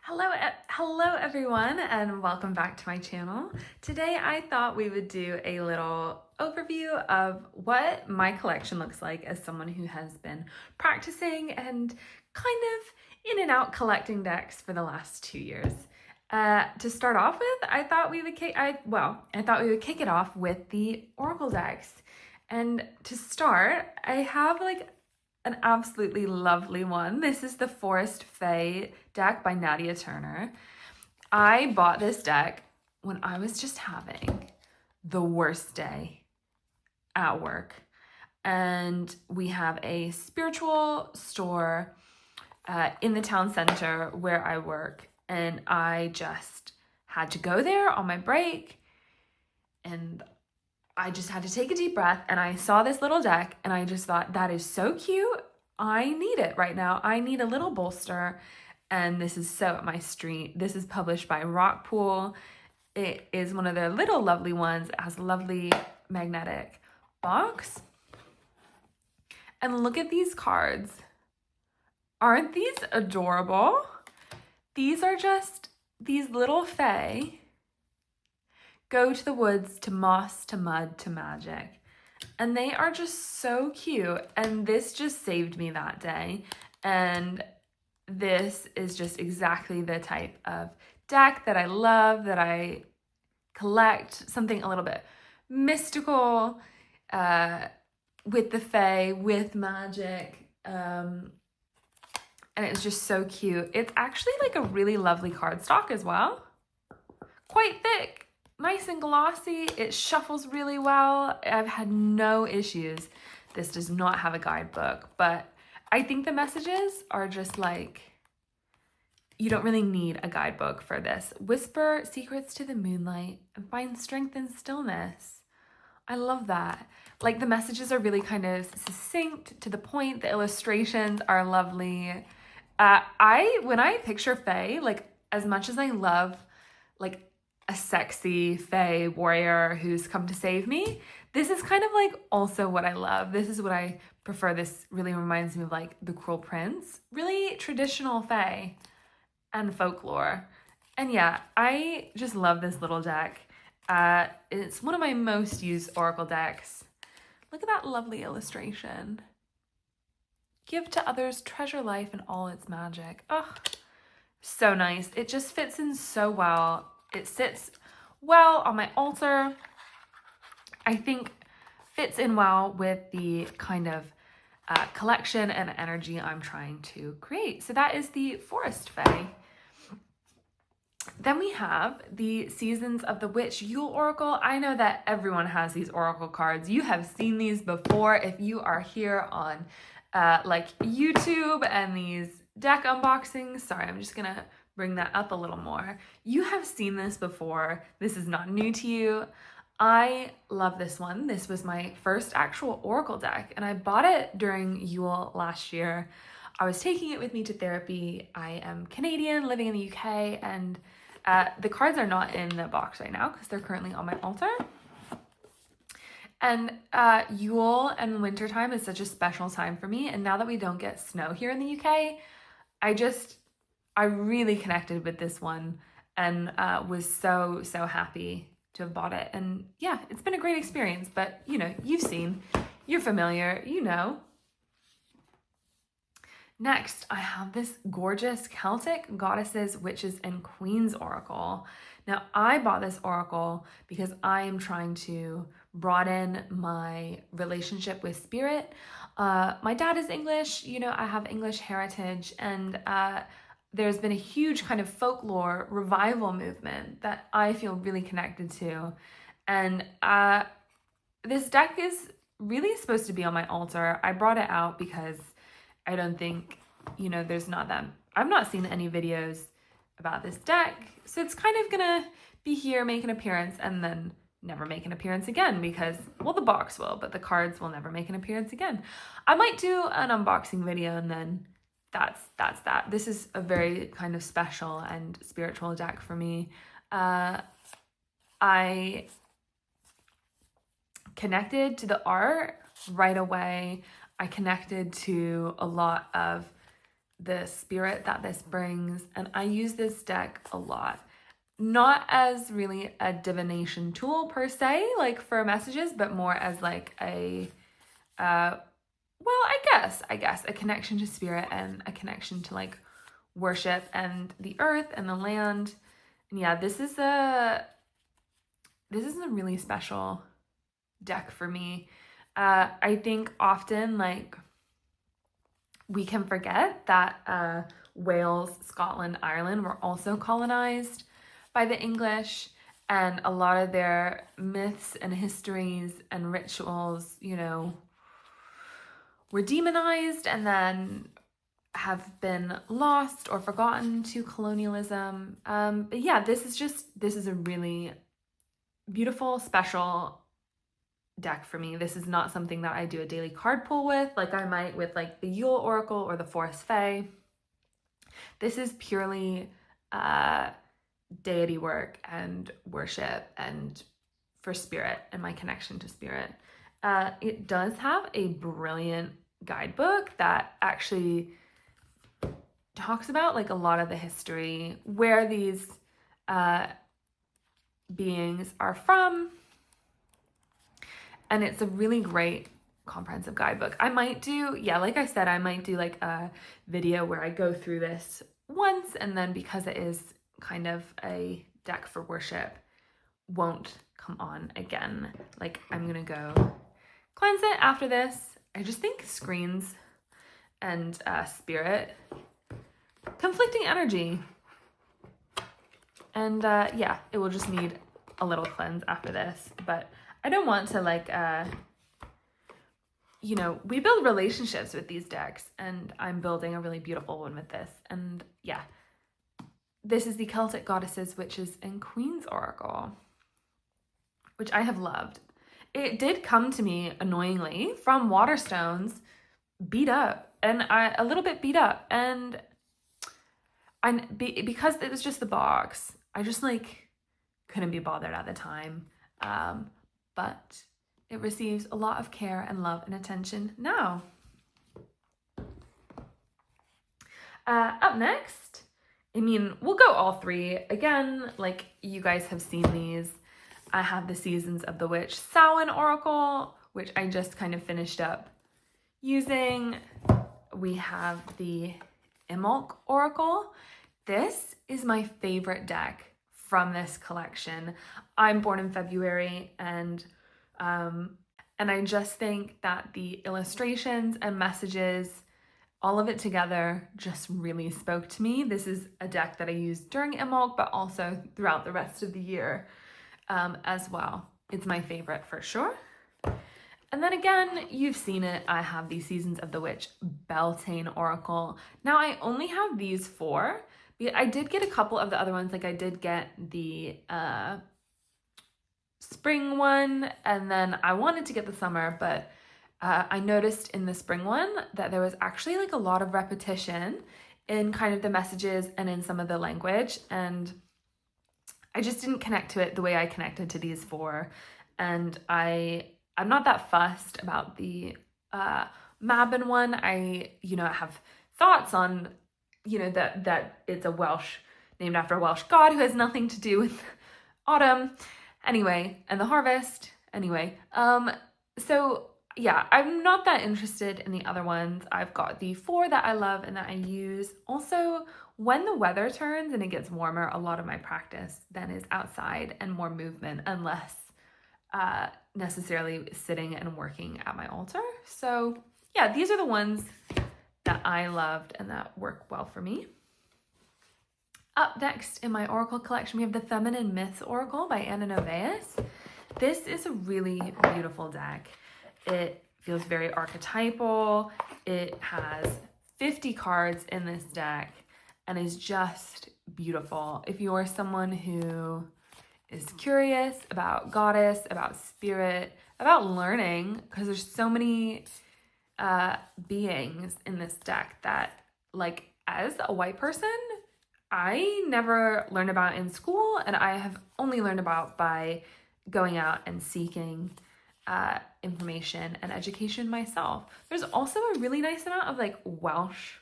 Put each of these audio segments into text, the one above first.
Hello everyone, and welcome back to my channel. Today I thought we would do a little overview of what my collection looks like as someone who has been practicing and kind of in and out collecting decks for the last 2 years. To start off with, I thought we would kick it off with the Oracle decks. And to start, I have an absolutely lovely one. This is the Forest Fae deck by Nadia Turner. I bought this deck when I was just having the worst day at work. And we have a spiritual store in the town center where I work. And I just had to go there on my break. And I just had to take a deep breath, and I saw this little deck and I just thought, that is so cute. I need it right now. I need a little bolster, and this is so up my street. This is published by Rockpool. It is one of their little lovely ones. It has a lovely magnetic box. And look at these cards. Aren't these adorable? These are just these little fae. Go to the woods, to moss, to mud, to magic. And they are just so cute. And this just saved me that day. And this is just exactly the type of deck that I love, that I collect. Something a little bit mystical, with the fae, with magic. And it's just so cute. It's actually like a really lovely cardstock as well. Quite thick. Nice and glossy. It shuffles really well. I've had no issues. This does not have a guidebook, but I think the messages are just like, you don't really need a guidebook for this. Whisper secrets to the moonlight and find strength in stillness. I love that. Like, the messages are really kind of succinct, to the point. The illustrations are lovely. When I picture Fae, like, as much as I love like a sexy fae warrior who's come to save me, this is kind of like also what I love. This is what I prefer. This really reminds me of like The Cruel Prince, really traditional fae and folklore. And yeah, I just love this little deck. It's one of my most used Oracle decks. Look at that lovely illustration. Give to others, treasure life and all its magic. Oh, so nice. It just fits in so well. It sits well on my altar. I think fits in well with the kind of collection and energy I'm trying to create. So that is the Forest Fae. Then we have the Seasons of the Witch Yule Oracle. I know that everyone has these Oracle cards. You have seen these before if you are here on like YouTube and these deck unboxings. Sorry, I'm just gonna bring that up a little more. You have seen this before. This is not new to you. I love this one. This was my first actual Oracle deck, and I bought it during Yule last year. I was taking it with me to therapy. I am Canadian, living in the UK, and the cards are not in the box right now because they're currently on my altar. And Yule and wintertime is such a special time for me. And now that we don't get snow here in the UK, I really connected with this one, and was so happy to have bought it. And yeah, it's been a great experience, but you know, you're familiar, you know. Next, I have this gorgeous Celtic Goddesses, Witches, and Queens Oracle. Now, I bought this Oracle because I am trying to broaden my relationship with spirit. My dad is English, you know, I have English heritage, and there's been a huge kind of folklore revival movement that I feel really connected to. And this deck is really supposed to be on my altar. I brought it out because I don't think, you know, I've not seen any videos about this deck. So it's kind of gonna be here, make an appearance, and then never make an appearance again because, well, the box will, but the cards will never make an appearance again. I might do an unboxing video, and then that's that. This is a very kind of special and spiritual deck for me. I connected to the art right away. I connected to a lot of the spirit that this brings. And I use this deck a lot. Not as really a divination tool per se, like for messages, but more as like a, well, I guess a connection to spirit and a connection to like worship and the earth and the land. And yeah, this is a really special deck for me. I think often like we can forget that Wales, Scotland, Ireland were also colonized by the English, and a lot of their myths and histories and rituals, you know, were demonized and then have been lost or forgotten to colonialism. But yeah, this is a really beautiful, special deck for me. This is not something that I do a daily card pull with, like I might with like the Yule Oracle or the Forest Fae. This is purely deity work and worship and for spirit and my connection to spirit. It does have a brilliant guidebook that actually talks about like a lot of the history, where these beings are from, and it's a really great comprehensive guidebook. I might do, yeah, like I said, I might do like a video where I go through this once, and then because it is kind of a deck for worship, won't come on again. Like I'm gonna go cleanse it after this. I just think screens and spirit, conflicting energy. And yeah, it will just need a little cleanse after this, but I don't want to like, you know, we build relationships with these decks, and I'm building a really beautiful one with this. And yeah, this is the Celtic Goddesses, Witches, and Queens Oracle, which I have loved. It did come to me annoyingly from Waterstones, beat up, and a little bit beat up, and because it was just the box, I just like couldn't be bothered at the time. But it receives a lot of care and love and attention now. Up next, I mean, we'll go all three. Again, like you guys have seen these. I have the Seasons of the Witch Samhain Oracle, which I just kind of finished up using. We have the Imbolc Oracle. This is my favorite deck from this collection. I'm born in February, and I just think that the illustrations and messages, all of it together, just really spoke to me. This is a deck that I use during Imbolc, but also throughout the rest of the year as well. It's my favorite for sure. And then again, you've seen it, I have the Seasons of the Witch Beltane Oracle. Now I only have these four. I did get a couple of the other ones, like I did get the spring one, and then I wanted to get the summer, but I noticed in the spring one that there was actually like a lot of repetition in kind of the messages and in some of the language, and I just didn't connect to it the way I connected to these four. And I'm not that fussed about the Mabon one. I have thoughts on, that it's a Welsh, named after a Welsh god who has nothing to do with autumn. Anyway, and the harvest. Anyway, so yeah, I'm not that interested in the other ones. I've got the four that I love and that I use. Also, when the weather turns and it gets warmer, a lot of my practice then is outside and more movement and less necessarily sitting and working at my altar. So yeah, these are the ones that I loved and that work well for me. Up next in my Oracle collection, we have the Feminine Myths Oracle by Anna Novaeus. This is a really beautiful deck. It feels very archetypal. It has 50 cards in this deck and is just beautiful. If you're someone who is curious about goddess, about spirit, about learning, because there's so many beings in this deck that, like, as a white person, I never learned about in school, and I have only learned about by going out and seeking information and education myself. There's also a really nice amount of like Welsh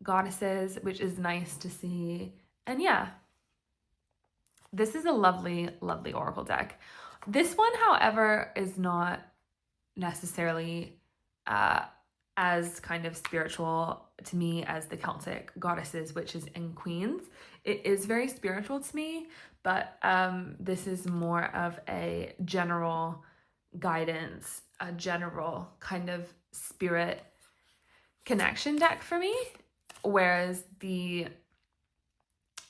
goddesses, which is nice to see. And yeah, this is a lovely, lovely oracle deck. This one, however, is not necessarily as kind of spiritual to me as the Celtic goddesses, witches, and queens. It is very spiritual to me, but this is more of a general guidance, a general kind of spirit connection deck for me, whereas the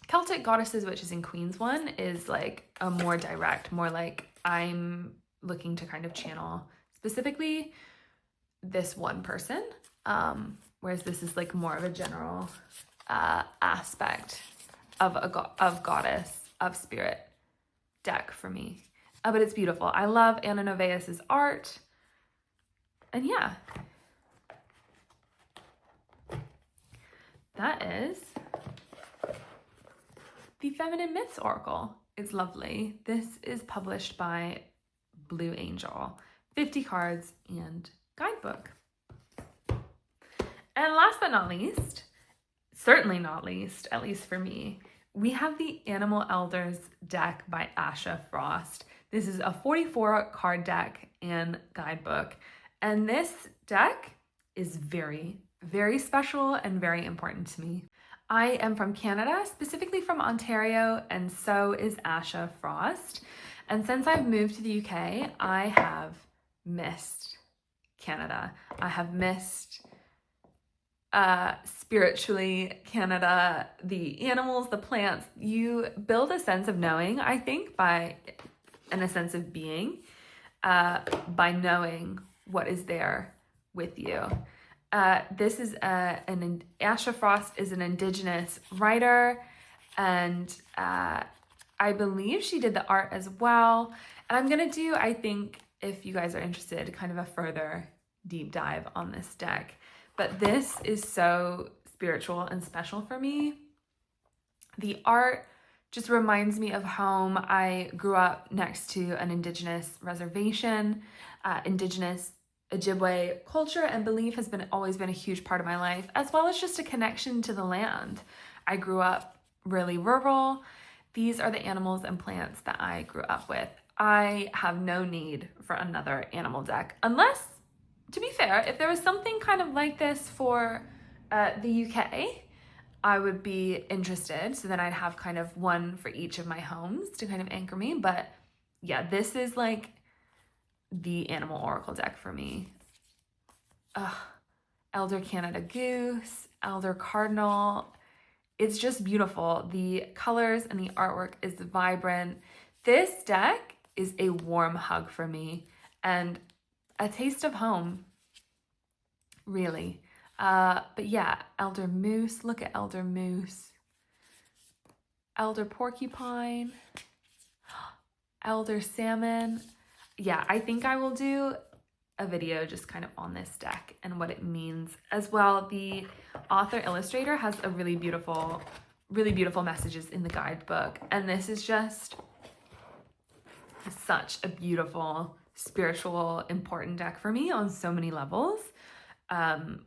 Celtic goddesses, witches, and queens one is like a more direct, more like I'm looking to kind of channel specifically this one person, whereas this is like more of a general aspect of of goddess, of spirit deck for me. But it's beautiful. I love Anna Novaeus's art. And yeah, that is the Feminine Myths Oracle. It's lovely. This is published by Blue Angel. 50 cards and guidebook. And last but not least, certainly not least, at least for me, we have the Animal Elders deck by Asha Frost. This is a 44 card deck and guidebook. And this deck is very, very special and very important to me. I am from Canada, specifically from Ontario, and so is Asha Frost. And since I've moved to the UK, I have missed Canada. I have missed spiritually Canada, the animals, the plants. You build a sense of knowing, I think, and a sense of being, by knowing what is there with you. This is Asha Frost is an Indigenous writer, and I believe she did the art as well. And I'm gonna do, I think, if you guys are interested, kind of a further deep dive on this deck. But this is so spiritual and special for me. The art just reminds me of home. I grew up next to an Indigenous reservation. Indigenous Ojibwe culture and belief has always been a huge part of my life, as well as just a connection to the land. I grew up really rural. These are the animals and plants that I grew up with. I have no need for another animal deck, unless, to be fair, if there was something kind of like this for the UK, I would be interested. So then I'd have kind of one for each of my homes to kind of anchor me. But yeah, this is like the animal oracle deck for me. Elder Canada Goose, Elder Cardinal. It's just beautiful. The colors and the artwork is vibrant. This deck is a warm hug for me and a taste of home, really. But yeah, Elder Moose. Look at Elder Moose. Elder Porcupine. Elder Salmon. Yeah, I think I will do a video just kind of on this deck and what it means as well. The author illustrator has a really beautiful messages in the guidebook. And this is just such a beautiful, spiritual, important deck for me on so many levels.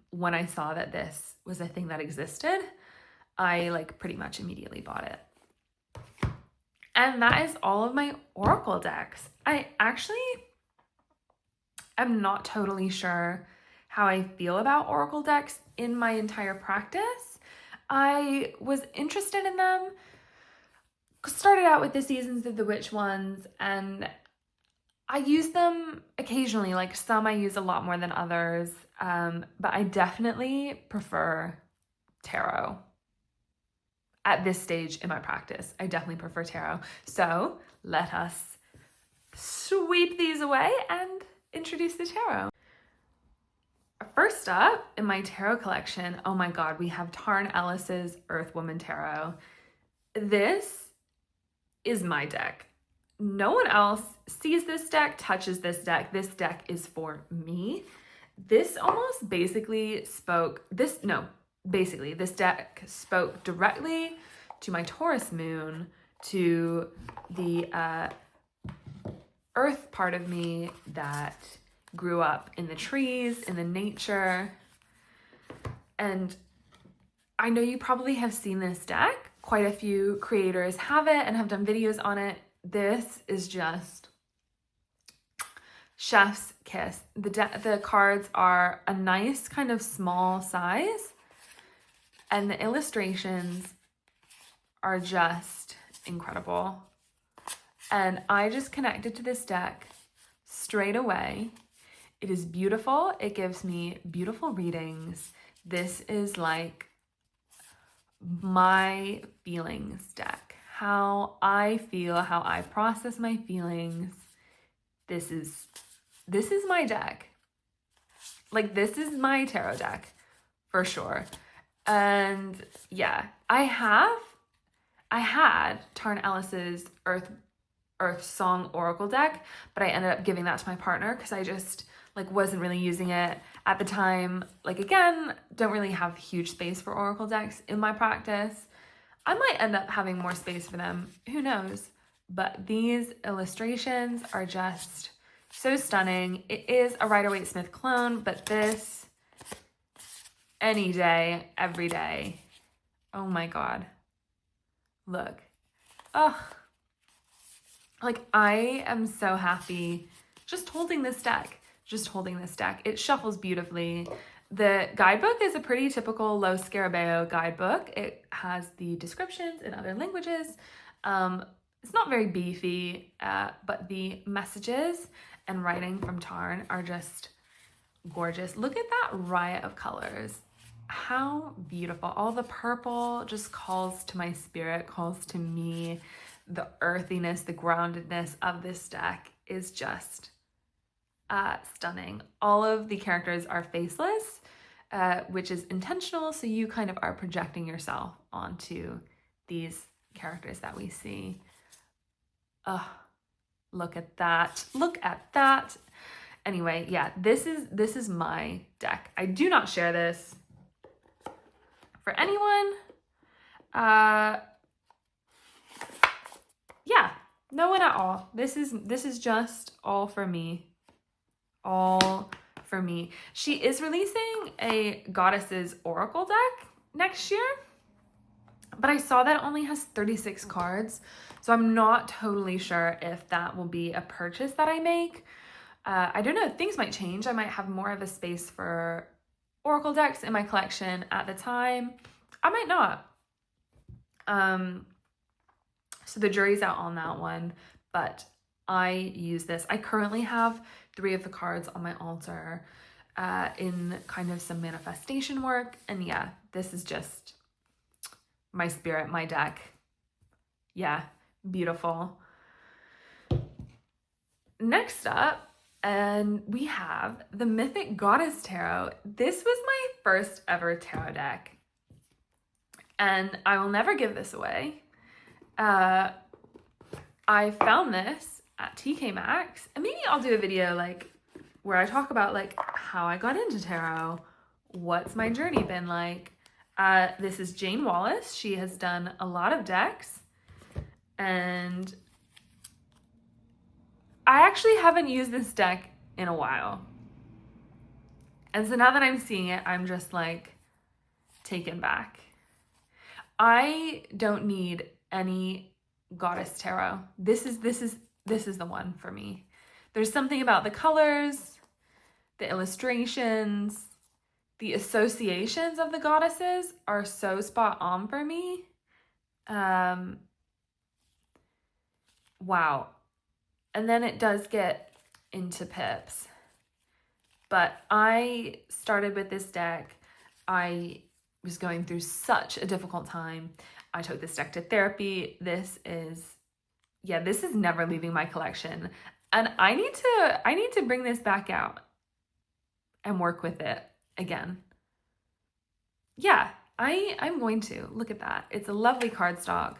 When I saw that this was a thing that existed, I like pretty much immediately bought it. And that is all of my oracle decks. I actually am not totally sure how I feel about oracle decks in my entire practice. I was interested in them, started out with the Seasons of the Witch ones, and I use them occasionally. Like some I use a lot more than others, but I definitely prefer tarot. At this stage in my practice, I definitely prefer tarot. So let us sweep these away and introduce the tarot. First up in my tarot collection, oh my God, we have Tarn Ellis's Earthwoman Tarot. This is my deck. No one else sees this deck, touches this deck. This deck is for me. This almost basically this deck spoke directly to my Taurus moon, to the earth part of me that grew up in the trees, in the nature. And I know you probably have seen this deck. Quite a few creators have it and have done videos on it. This is just chef's kiss. The cards are a nice kind of small size, and the illustrations are just incredible. And I just connected to this deck straight away. It is beautiful. It gives me beautiful readings. This is like my feelings deck. How I feel, how I process my feelings. This is my deck. Like, this is my tarot deck for sure. And yeah, I had Tarn Ellis's Earth Song Oracle deck, but I ended up giving that to my partner because I just like wasn't really using it at the time. Like, again, don't really have huge space for Oracle decks in my practice. I might end up having more space for them, who knows? But these illustrations are just so stunning. It is a Rider-Waite-Smith clone, but this, any day, every day. Oh my God. Look. Oh, like, I am so happy just holding this deck. It shuffles beautifully. The guidebook is a pretty typical Lo Scarabeo guidebook. It has the descriptions in other languages. It's not very beefy, but the messages and writing from Tarn are just gorgeous. Look at that riot of colors. How beautiful. All the purple just calls to my spirit, calls to me. The earthiness, the groundedness of this deck is just stunning. All of the characters are faceless, which is intentional, so you kind of are projecting yourself onto these characters that we see. Look at that. Look at that. Anyway, yeah, this is my deck. I do not share this for anyone. Yeah, no one at all. This is just all for me. All for me. She is releasing a Goddesses Oracle deck next year, but I saw that it only has 36 cards, so I'm not totally sure if that will be a purchase that I make. I don't know, things might change. I might have more of a space for Oracle decks in my collection at the time. I might not. So the jury's out on that one, but I use this. I currently have 3 of the cards on my altar in kind of some manifestation work. And yeah, this is just my spirit, my deck. Yeah, beautiful. Next up, and we have the Mythic Goddess Tarot. This was my first ever tarot deck, and I will never give this away. I found this at TK Maxx, and maybe I'll do a video like where I talk about like how I got into tarot, what's my journey been like. This is Jane Wallace. She has done a lot of decks, and I actually haven't used this deck in a while. And so now that I'm seeing it, I'm just like taken back. I don't need any Goddess Tarot. This is the one for me. There's something about the colors, the illustrations, the associations of the goddesses are so spot on for me. Wow. And then it does get into pips. But I started with this deck. I was going through such a difficult time. I took this deck to therapy. This is never leaving my collection. And I need to bring this back out and work with it again. Yeah, I'm going to. Look at that. It's a lovely cardstock.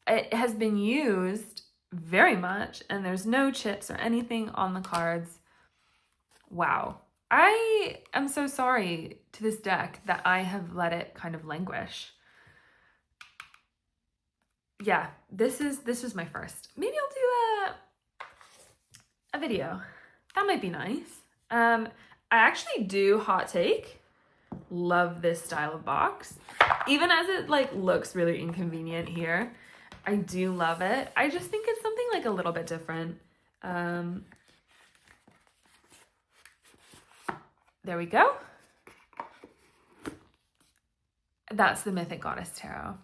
It has been used very much, and there's no chips or anything on the cards. Wow. I am so sorry to this deck that I have let it kind of languish. Yeah, this was my first. Maybe I'll do a video. That might be nice. I actually do hot take. Love this style of box. Even as it like looks really inconvenient here, I do love it. I just think it's something like a little bit different. There we go. That's the Mythic Goddess Tarot.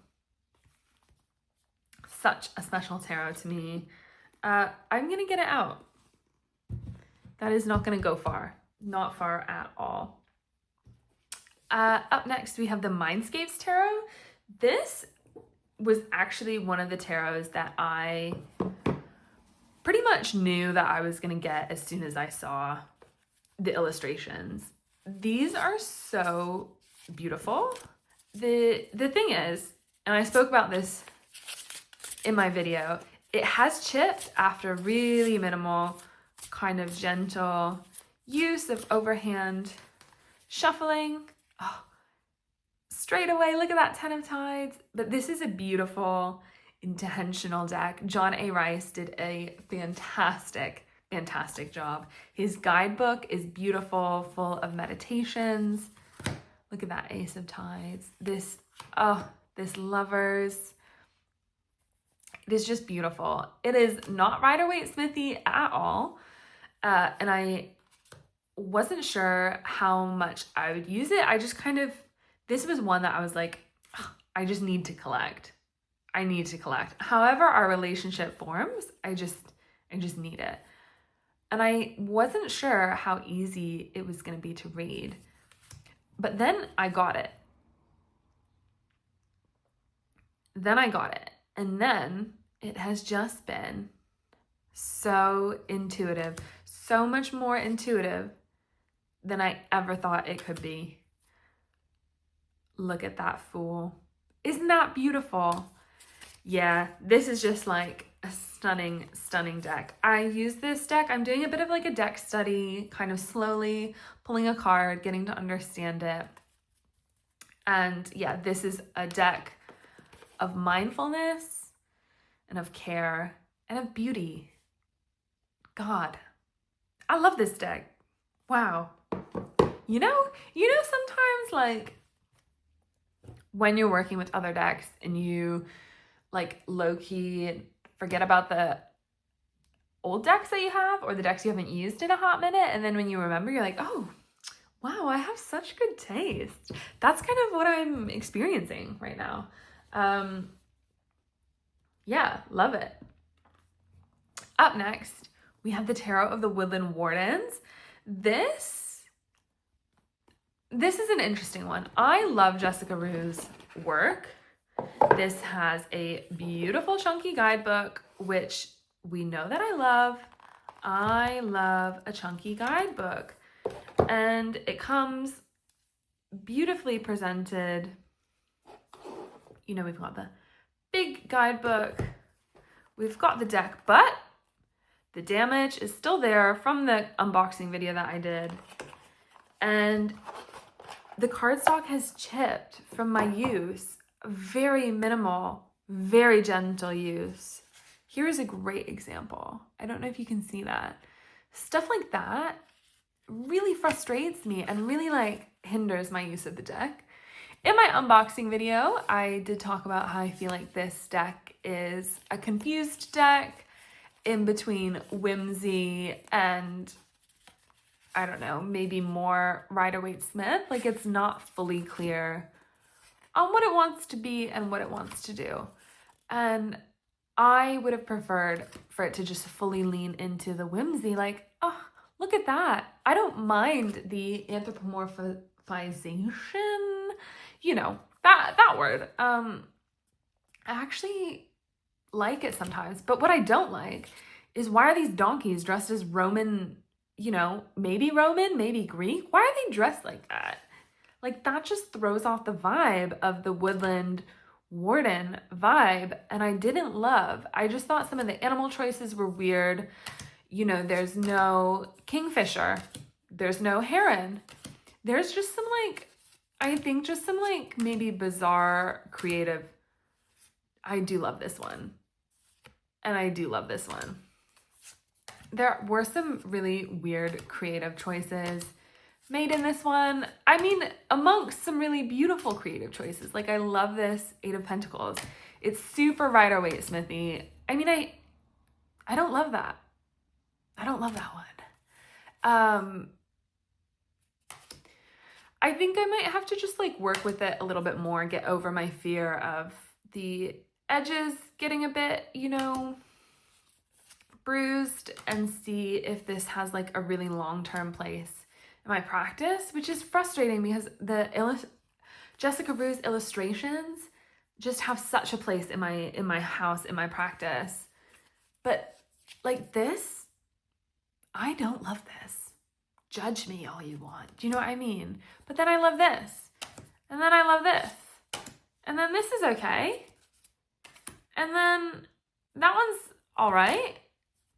Such a special tarot to me. I'm gonna get it out. That is not gonna go far. Not far at all. Up next, we have the Mindscapes Tarot. This was actually one of the tarots that I pretty much knew that I was gonna get as soon as I saw the illustrations. These are so beautiful. The thing is, and I spoke about this in my video, it has chipped after really minimal, kind of gentle use of overhand shuffling. Oh, straight away, look at that 10 of Tides. But this is a beautiful, intentional deck. John A. Rice did a fantastic job. His guidebook is beautiful, full of meditations. Look at that Ace of Tides. This Lovers. It is just beautiful. It is not Rider-Waite-Smithy at all. And I wasn't sure how much I would use it. I just this was one that I was like, I just need to collect. I need to collect. However our relationship forms, I just need it. And I wasn't sure how easy it was going to be to read. But then I got it. And then it has just been so intuitive, so much more intuitive than I ever thought it could be. Look at that Fool. Isn't that beautiful? Yeah, this is just like a stunning deck. I use this deck. I'm doing a bit of like a deck study, kind of slowly pulling a card, getting to understand it. And yeah, this is a deck of mindfulness and of care and of beauty. God, I love this deck. Wow. You know, sometimes like when you're working with other decks and you like low-key forget about the old decks that you have or the decks you haven't used in a hot minute, and then when you remember, you're like, oh, wow, I have such good taste. That's kind of what I'm experiencing right now. Yeah, love it. Up next, we have the Tarot of the Woodland Wardens. This is an interesting one. I love Jessica Rue's work. This has a beautiful chunky guidebook, which we know that I love. I love a chunky guidebook. And it comes beautifully presented. You know, we've got the big guidebook. We've got the deck, but the damage is still there from the unboxing video that I did. And the cardstock has chipped from my use. Very minimal, very gentle use. Here's a great example. I don't know if you can see that. Stuff like that really frustrates me and really like hinders my use of the deck. In my unboxing video, I did talk about how I feel like this deck is a confused deck in between whimsy and, I don't know, maybe more Rider-Waite-Smith. Like it's not fully clear on what it wants to be and what it wants to do. And I would have preferred for it to just fully lean into the whimsy. Like, oh, look at that. I don't mind the anthropomorphization, you know, that word. I actually like it sometimes. But what I don't like is, why are these donkeys dressed as Roman, you know, maybe Roman, maybe Greek? Why are they dressed like that? Like that just throws off the vibe of the Woodland Warden vibe, and I didn't love. I just thought some of the animal choices were weird. You know, there's no kingfisher, there's no heron. There's just some like, I think just some like maybe bizarre creative. I do love this one. And I do love this one. There were some really weird creative choices made in this one. I mean, amongst some really beautiful creative choices. Like, I love this Eight of Pentacles. It's super Rider-Waite Smithy. I mean, I don't love that. I don't love that one. I think I might have to just like work with it a little bit more, get over my fear of the edges getting a bit, you know, bruised, and see if this has like a really long-term place in my practice, which is frustrating because the Jessica Rue's illustrations just have such a place in my house, in my practice. But like this, I don't love this. Judge me all you want. Do you know what I mean? But then I love this. And then I love this. And then this is okay. And then that one's all right.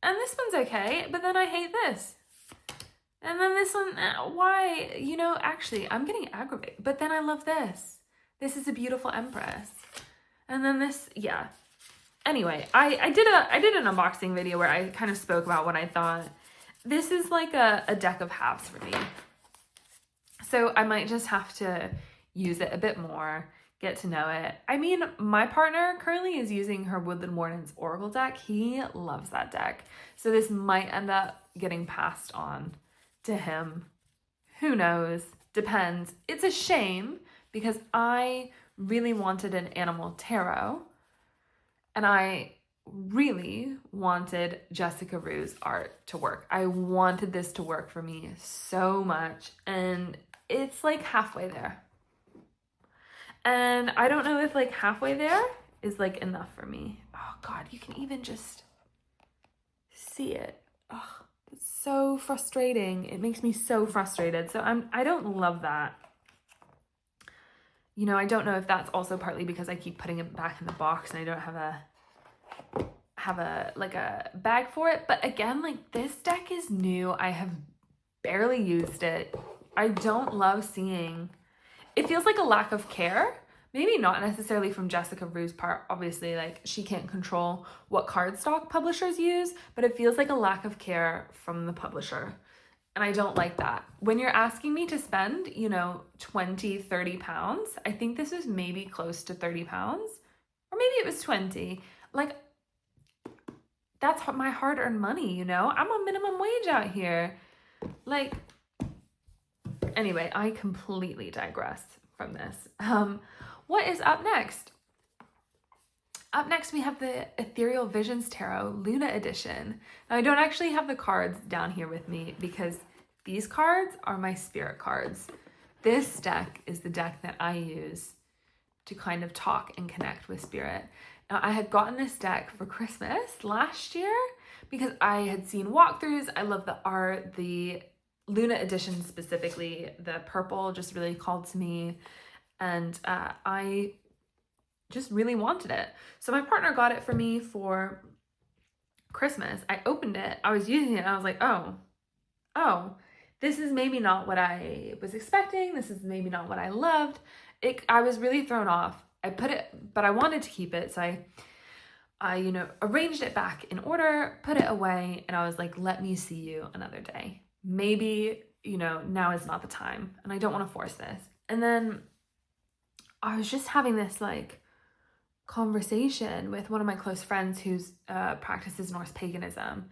And this one's okay. But then I hate this. And then this one, why? You know, actually, I'm getting aggravated. But then I love this. This is a beautiful Empress. And then this, yeah. Anyway, I did an unboxing video where I kind of spoke about what I thought. This is like a deck of halves for me. So I might just have to use it a bit more, get to know it. I mean, my partner currently is using her Woodland Wardens Oracle deck. He loves that deck. So this might end up getting passed on to him. Who knows? Depends. It's a shame because I really wanted an animal tarot, and I really wanted Jessica Rue's art to work. I wanted this to work for me so much, and it's like halfway there. And I don't know if like halfway there is like enough for me. Oh God, you can even just see it. Oh, it's so frustrating. It makes me so frustrated. So I don't love that. You know, I don't know if that's also partly because I keep putting it back in the box and I don't have a like a bag for it. But again, like this deck is new. I have barely used it. I don't love seeing, it feels like a lack of care. Maybe not necessarily from Jessica Rue's part. Obviously, like she can't control what cardstock publishers use, but it feels like a lack of care from the publisher. And I don't like that. When you're asking me to spend, you know, 20, 30 pounds, I think this is maybe close to 30 pounds, or maybe it was 20. Like, that's my hard-earned money, you know? I'm on minimum wage out here. Like, anyway, I completely digress from this. What is up next? Up next, we have the Ethereal Visions Tarot Luna Edition. Now, I don't actually have the cards down here with me because these cards are my spirit cards. This deck is the deck that I use to kind of talk and connect with spirit. Now, I had gotten this deck for Christmas last year because I had seen walkthroughs. I love the art. The Luna Edition specifically, the purple just really called to me. And I just really wanted it. So my partner got it for me for Christmas. I opened it, I was using it, and I was like, oh, this is maybe not what I was expecting. This is maybe not what I loved. I was really thrown off. I put it, but I wanted to keep it. So I, you know, arranged it back in order, put it away, and I was like, let me see you another day. Maybe, you know, now is not the time, and I don't want to force this. And then I was just having this like conversation with one of my close friends who's practices Norse paganism,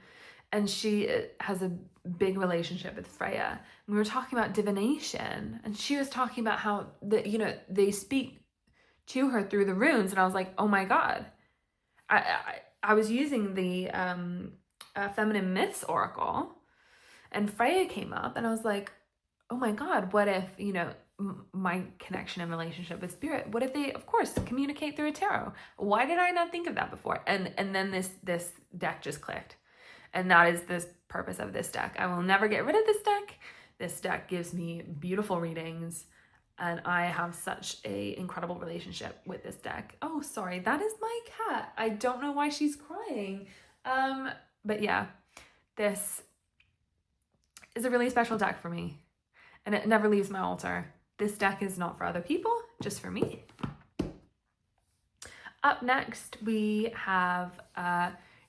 and she has a big relationship with Freya. And we were talking about divination, and she was talking about how they speak to her through the runes, and I was like, oh my God. I was using the Feminine Myths Oracle, and Freya came up, and I was like, oh my God, what if, you know, my connection and relationship with spirit, what if they, of course, communicate through a tarot? Why did I not think of that before? And then this deck just clicked. And that is the purpose of this deck. I will never get rid of this deck. This deck gives me beautiful readings, and I have such a incredible relationship with this deck. Oh, sorry, that is my cat. I don't know why she's crying. But yeah, this is a really special deck for me, and it never leaves my altar. This deck is not for other people, just for me. Up next, we have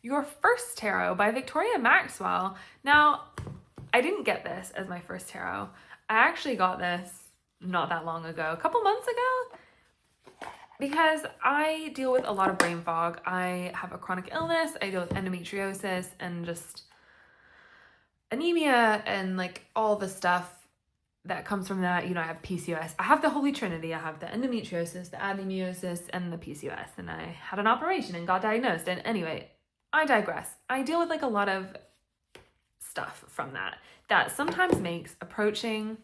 Your First Tarot by Victoria Maxwell. Now, I didn't get this as my first tarot. I actually got this not that long ago, a couple months ago, because I deal with a lot of brain fog. I have a chronic illness. I deal with endometriosis and just anemia and like all the stuff that comes from that. You know, I have PCOS. I have the holy trinity. I have the endometriosis, the adenomyosis, and the PCOS. And I had an operation and got diagnosed. And anyway, I digress. I deal with like a lot of stuff from that sometimes makes approaching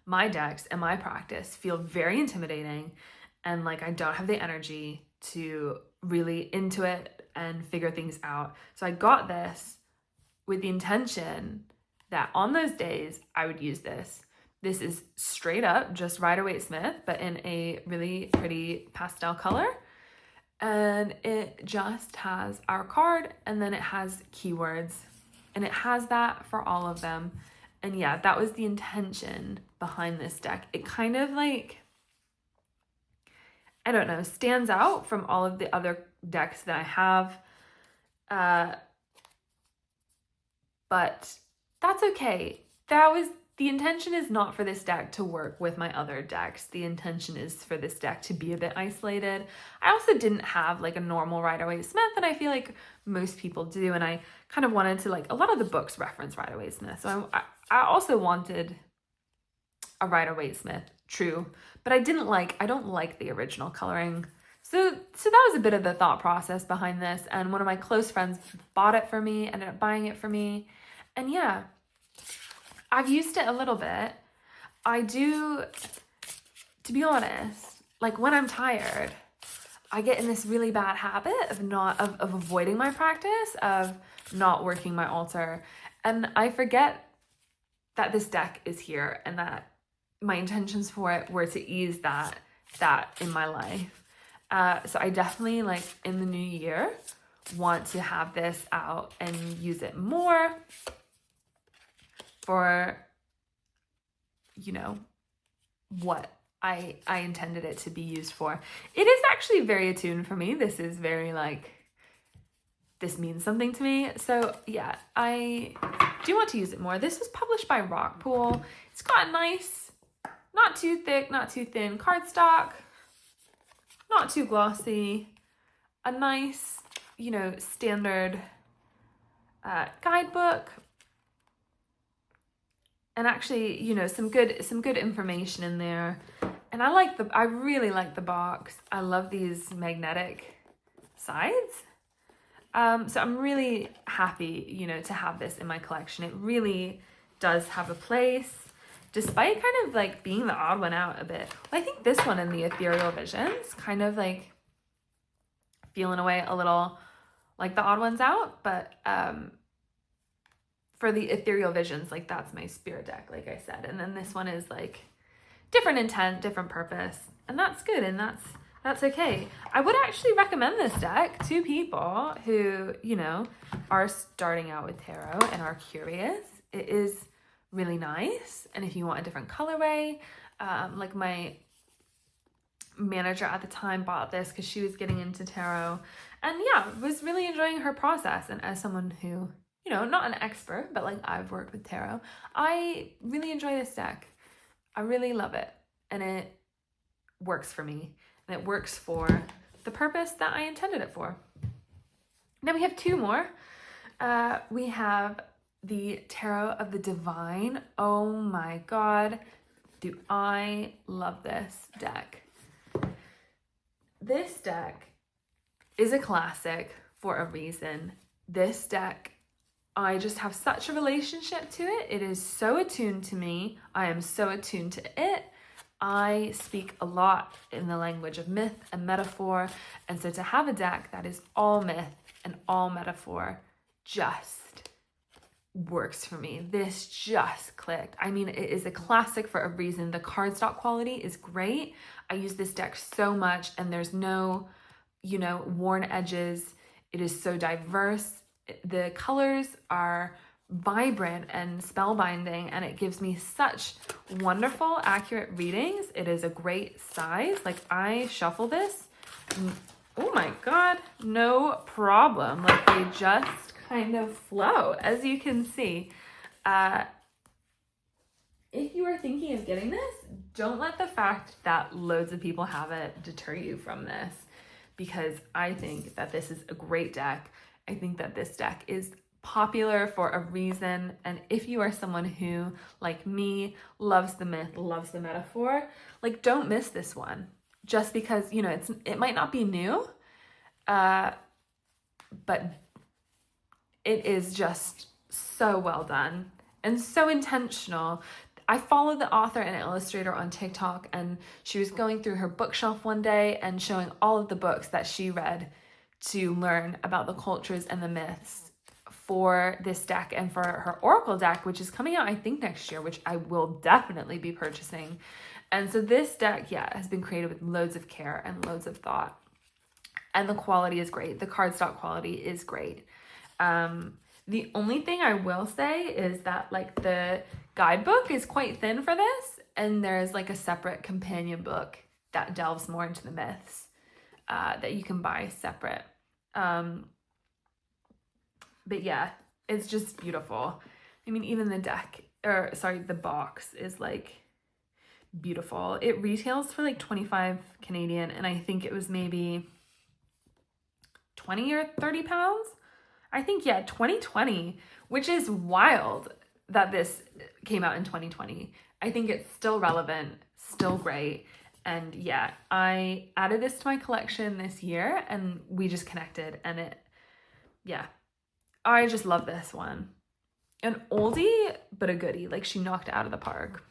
my decks and my practice feel very intimidating, and like I don't have the energy to really into it and figure things out. So I got this with the intention that on those days I would use this. This is straight up just Rider-Waite-Smith, but in a really pretty pastel color. And it just has our card, and then it has keywords, and it has that for all of them. And yeah, that was the intention behind this deck. It kind of like, I don't know, stands out from all of the other decks that I have. But that's okay. The intention is not for this deck to work with my other decks. The intention is for this deck to be a bit isolated. I also didn't have like a normal Rider-Waite-Smith, and I feel like most people do. And I kind of wanted to, like, a lot of the books reference Rider-Waite-Smith. So I also wanted a Rider-Waite-Smith, true, but I don't like the original coloring. So that was a bit of the thought process behind this. And one of my close friends bought it for me, ended up buying it for me. And yeah, I've used it a little bit. I do, to be honest, like when I'm tired, I get in this really bad habit of avoiding my practice, of not working my altar. And I forget that this deck is here and that my intentions for it were to ease that in my life. So I definitely, like, in the new year, want to have this out and use it more for, you know, what I intended it to be used for. It is actually very attuned for me. This is very, like, this means something to me. So yeah, I do want to use it more. This was published by Rockpool. It's got a nice, not too thick, not too thin cardstock, not too glossy, a nice, you know, standard guidebook, and actually, you know, some good information in there. And I really like the box. I love these magnetic sides. So I'm really happy, you know, to have this in my collection. It really does have a place, despite kind of like being the odd one out a bit. Well, I think this one in the Ethereal Visions kind of like feeling away a little like the odd ones out, but for the Ethereal Visions, like that's my spirit deck, like I said. And then this one is like different intent, different purpose, and that's good, and that's okay. I would actually recommend this deck to people who, you know, are starting out with tarot and are curious. It is really nice. And if you want a different colorway, like my manager at the time bought this because she was getting into tarot, and yeah, was really enjoying her process. And as someone who, you know, not an expert, but like I've worked with tarot, I really enjoy this deck. I really love it, and it works for me, and it works for the purpose that I intended it for. Now we have two more. We have the Tarot of the Divine. Oh my God, do I love this deck. This deck is a classic for a reason. This deck, I just have such a relationship to it. It is so attuned to me. I am so attuned to it. I speak a lot in the language of myth and metaphor. And so to have a deck that is all myth and all metaphor just works for me. This just clicked. I mean, it is a classic for a reason. The cardstock quality is great. I use this deck so much, and there's no, you know, worn edges. It is so diverse. The colors are vibrant and spellbinding, and it gives me such wonderful, accurate readings. It is a great size. Like, I shuffle this, oh my God, no problem. Like, they just kind of flow, as you can see. if you are thinking of getting this, don't let the fact that loads of people have it deter you from this, because I think that this is a great deck. I think that this deck is popular for a reason, and if you are someone who, like me, loves the myth, loves the metaphor, like, don't miss this one. Just because, you know, it might not be new, but it is just so well done and so intentional. I follow the author and illustrator on TikTok, and she was going through her bookshelf one day and showing all of the books that she read to learn about the cultures and the myths for this deck and for her Oracle deck, which is coming out, I think, next year, which I will definitely be purchasing. And so this deck, yeah, has been created with loads of care and loads of thought. And the quality is great. The cardstock quality is great. The only thing I will say is that, like, the guidebook is quite thin for this, and there's like a separate companion book that delves more into the myths that you can buy separate. But yeah, it's just beautiful. I mean, even the box is like beautiful. It retails for like 25 Canadian, and I think it was maybe 20 or 30 pounds. I think, yeah, 2020, which is wild that this came out in 2020. I think it's still relevant, still great. And yeah, I added this to my collection this year, and we just connected, and I just love this one. An oldie, but a goodie. Like, she knocked it out of the park.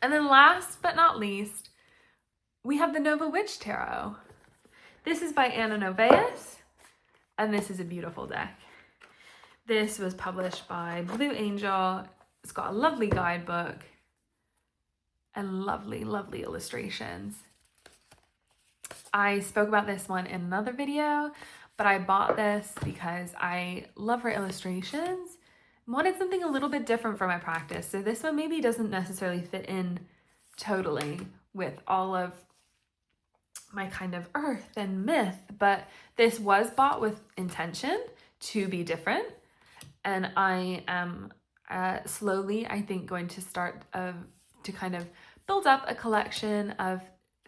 And then last but not least, we have the Nova Witch Tarot. This is by Anna Novaeus, and this is a beautiful deck. This was published by Blue Angel. It's got a lovely guidebook and lovely, lovely illustrations. I spoke about this one in another video, but I bought this because I love her illustrations. I wanted something a little bit different for my practice. So this one maybe doesn't necessarily fit in totally with all of my kind of earth and myth, but this was bought with intention to be different. And I am slowly, I think, going to start to kind of build up a collection of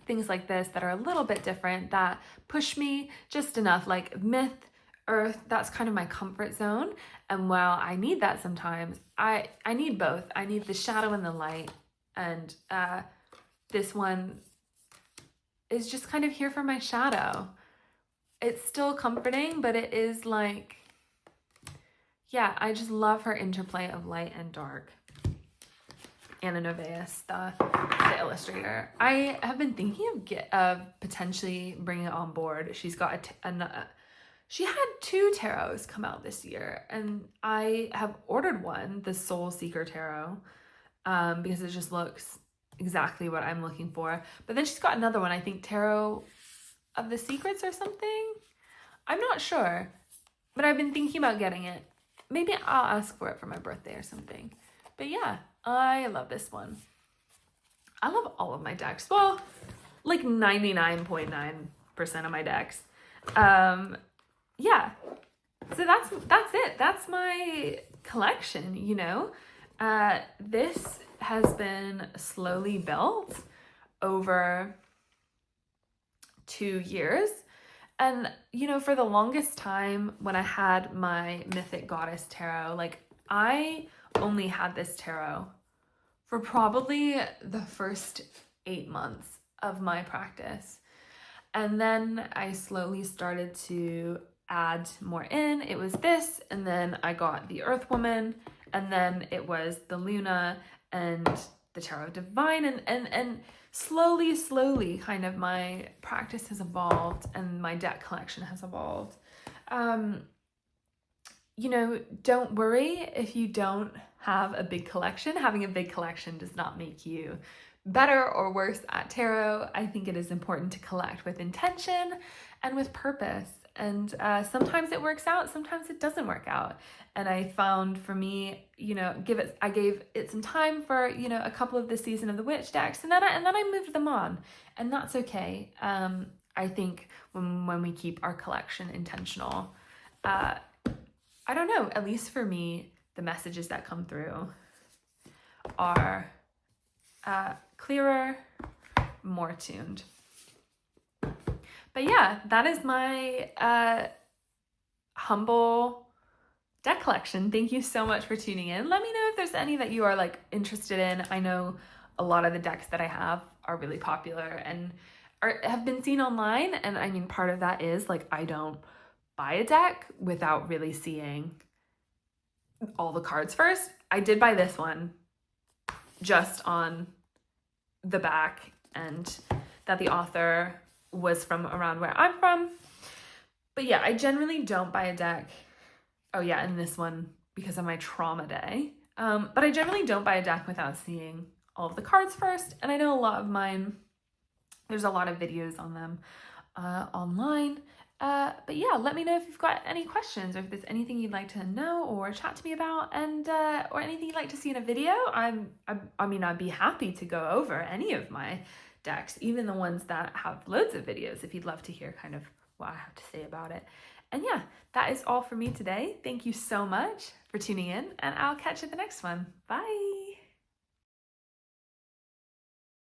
things like this that are a little bit different, that push me just enough. Like myth, earth, that's kind of my comfort zone. And while I need that sometimes, I need both. I need the shadow and the light. And this one is just kind of here for my shadow. It's still comforting, but it is like, yeah, I just love her interplay of light and dark. Anna Novaeus, the illustrator. I have been thinking of potentially bringing it on board. She's got she had 2 tarots come out this year, and I have ordered one, the Soul Seeker Tarot, because it just looks exactly what I'm looking for. But then she's got another one, I think Tarot of the Secrets or something. I'm not sure, but I've been thinking about getting it. Maybe I'll ask for it for my birthday or something. But yeah, I love this one. I love all of my decks. Well, like 99.9% of my decks. Yeah. So that's it. That's my collection, you know. This has been slowly built over 2 years. And, you know, for the longest time when I had my Mythic Goddess Tarot, like, I only had this tarot for probably the first 8 months of my practice. And then I slowly started to add more in. It was this, and then I got the Earthwoman, and then it was the Luna and the Tarot Divine, and slowly kind of my practice has evolved and my deck collection has evolved. You know, don't worry if you don't have a big collection. Having a big collection does not make you better or worse at tarot. I think it is important to collect with intention and with purpose. And sometimes it works out, sometimes it doesn't work out. And I found, for me, you know, I gave it some time for, you know, a couple of the Season of the Witch decks, and then I moved them on, and that's okay. I think when we keep our collection intentional, I don't know, at least for me, the messages that come through are clearer, more tuned. But yeah, that is my humble deck collection. Thank you so much for tuning in. Let me know if there's any that you are like interested in. I know a lot of the decks that I have are really popular and have been seen online, and I mean, part of that is like I don't buy a deck without really seeing all the cards first. I did buy this one just on the back and that the author was from around where I'm from. But yeah, I generally don't buy a deck. Oh yeah, and this one because of my trauma day. But I generally don't buy a deck without seeing all of the cards first. And I know a lot of mine, there's a lot of videos on them online. But yeah, let me know if you've got any questions or if there's anything you'd like to know or chat to me about, and or anything you'd like to see in a video. I mean, I'd be happy to go over any of my decks, even the ones that have loads of videos, if you'd love to hear kind of what I have to say about it. And yeah, that is all for me today. Thank you so much for tuning in, and I'll catch you at the next one. Bye.